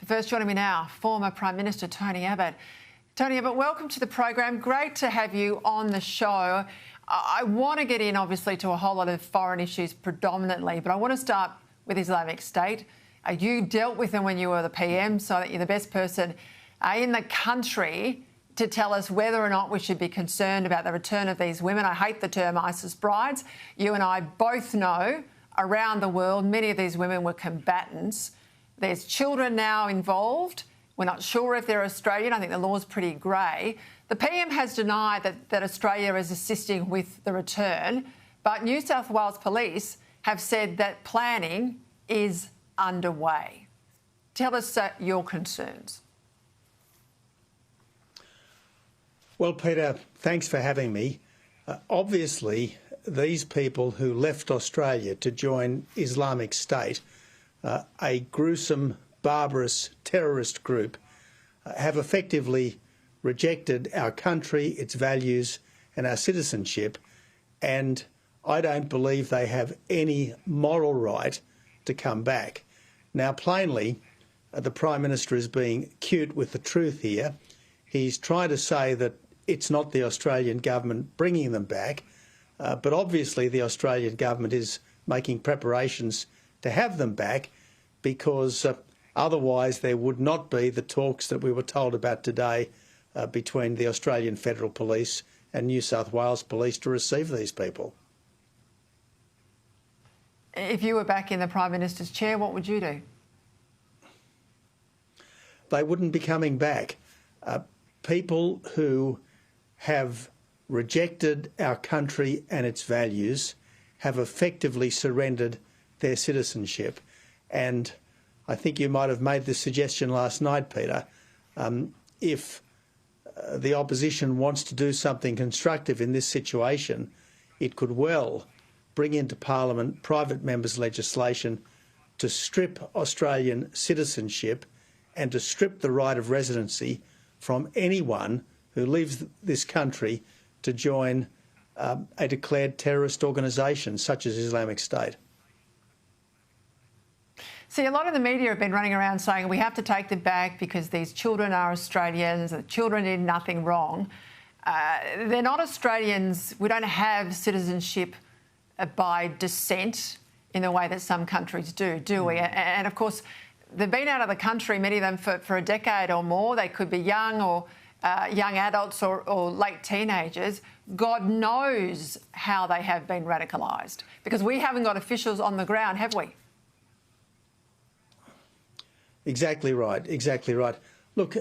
First joining me now, former Prime Minister Tony Abbott. Tony Abbott, welcome to the program. Great to have you on the show. I want to get in, obviously, to a whole lot of foreign issues predominantly, but I want to start with Islamic State. You dealt with them when you were the PM, so that you're the best person in the country to tell us whether or not we should be concerned about the return of these women. I hate the term ISIS brides. You and I both know around the world many of these women were combatants. There's children now involved. We're not sure if they're Australian. I think the law's pretty grey. The PM has denied that Australia is assisting with the return, but New South Wales Police have said that planning is underway. Tell us your concerns. Well, Peter, thanks for having me. Obviously, these people who left Australia to join Islamic State, a gruesome, barbarous terrorist group, have effectively rejected our country, its values and our citizenship, and I don't believe they have any moral right to come back. Now, plainly, the Prime Minister is being cute with the truth here. He's trying to say that it's not the Australian government bringing them back, but obviously the Australian government is making preparations to have them back, because otherwise there would not be the talks that we were told about today between the Australian Federal Police and New South Wales Police to receive these people. If you were back in the Prime Minister's chair, what would you do? They wouldn't be coming back. People who have rejected our country and its values have effectively surrendered their citizenship. And I think you might have made this suggestion last night, Peter. If the opposition wants to do something constructive in this situation, it could well bring into Parliament private members' legislation to strip Australian citizenship and to strip the right of residency from anyone who leaves this country to join a declared terrorist organisation such as Islamic State. See, a lot of the media have been running around saying we have to take them back because these children are Australians, the children did nothing wrong. They're not Australians. We don't have citizenship by descent in the way that some countries do we? And of course, they've been out of the country, many of them, for a decade or more. They could be young or young adults or late teenagers. God knows how they have been radicalised, because we haven't got officials on the ground, have we? Exactly right, exactly right. Look,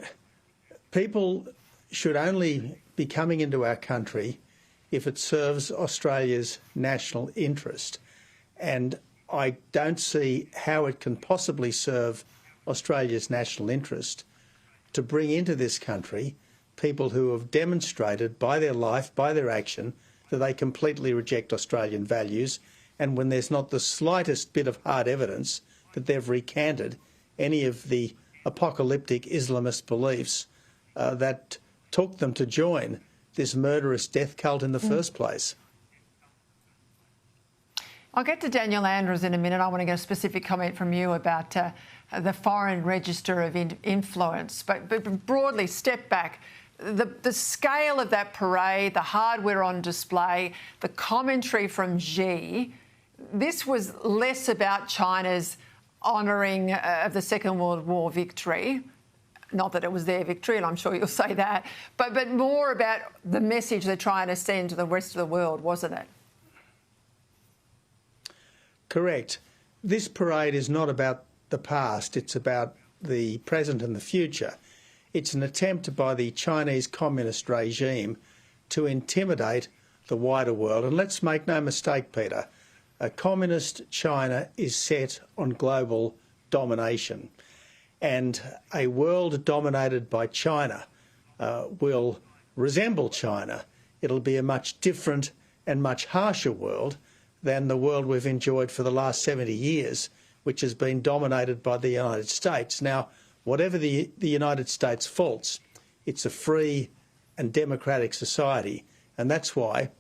people should only be coming into our country if it serves Australia's national interest. And I don't see how it can possibly serve Australia's national interest to bring into this country people who have demonstrated by their life, by their action, that they completely reject Australian values, and when there's not the slightest bit of hard evidence that they've recanted any of the apocalyptic Islamist beliefs that took them to join this murderous death cult in the first place. I'll get to Daniel Andrews in a minute. I want to get a specific comment from you about the foreign register of influence. But broadly, step back. The scale of that parade, the hardware on display, the commentary from Xi, this was less about China's honouring of the Second World War victory. Not that it was their victory, and I'm sure you'll say that, but more about the message they're trying to send to the rest of the world, wasn't it? Correct. This parade is not about the past, it's about the present and the future. It's an attempt by the Chinese communist regime to intimidate the wider world. And let's make no mistake, Peter, a communist China is set on global domination. And a world dominated by China will resemble China. It'll be a much different and much harsher world than the world we've enjoyed for the last 70 years, which has been dominated by the United States. Now, whatever the United States' faults, it's a free and democratic society, and that's why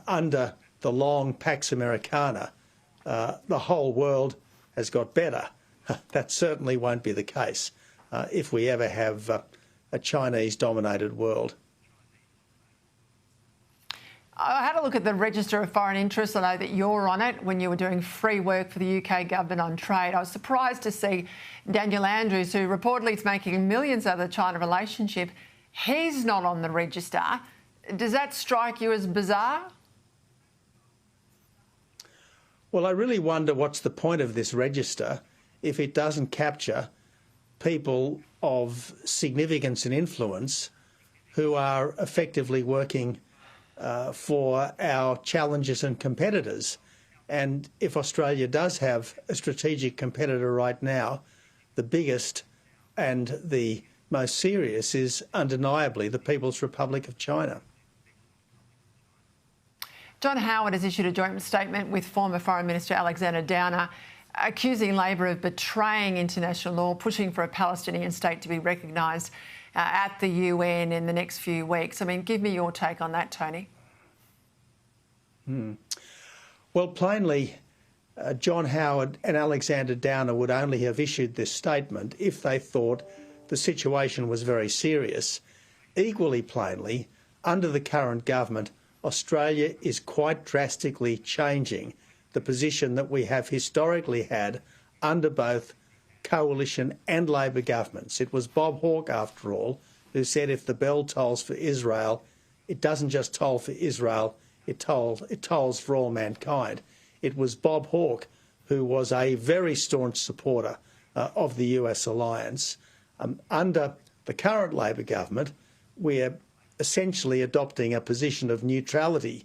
under the long Pax Americana, the whole world has got better. That certainly won't be the case. if we ever have a Chinese-dominated world. I had a look at the Register of Foreign Interests. I know that you're on it when you were doing free work for the UK government on trade. I was surprised to see Daniel Andrews, who reportedly is making millions out of the China relationship. He's not on the register. Does that strike you as bizarre? Well, I really wonder what's the point of this register if it doesn't capture people of significance and influence who are effectively working for our challengers and competitors. And if Australia does have a strategic competitor right now, the biggest and the most serious is undeniably the People's Republic of China. John Howard has issued a joint statement with former Foreign Minister Alexander Downer, accusing Labor of betraying international law, pushing for a Palestinian state to be recognised at the UN in the next few weeks. I mean, give me your take on that, Tony. Well, plainly, John Howard and Alexander Downer would only have issued this statement if they thought the situation was very serious. Equally plainly, under the current government, Australia is quite drastically changing the position that we have historically had under both coalition and Labor governments. It was Bob Hawke, after all, who said if the bell tolls for Israel, it doesn't just toll for Israel, it tolls for all mankind. It was Bob Hawke who was a very staunch supporter of the US alliance. Under the current Labor government, we're essentially adopting a position of neutrality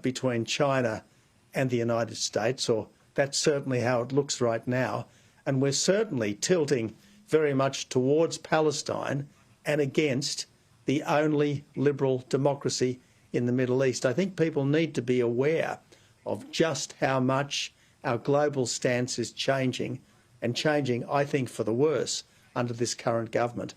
between China and the United States, or that's certainly how it looks right now. And we're certainly tilting very much towards Palestine and against the only liberal democracy in the Middle East. I think people need to be aware of just how much our global stance is changing, and changing, I think, for the worse under this current government.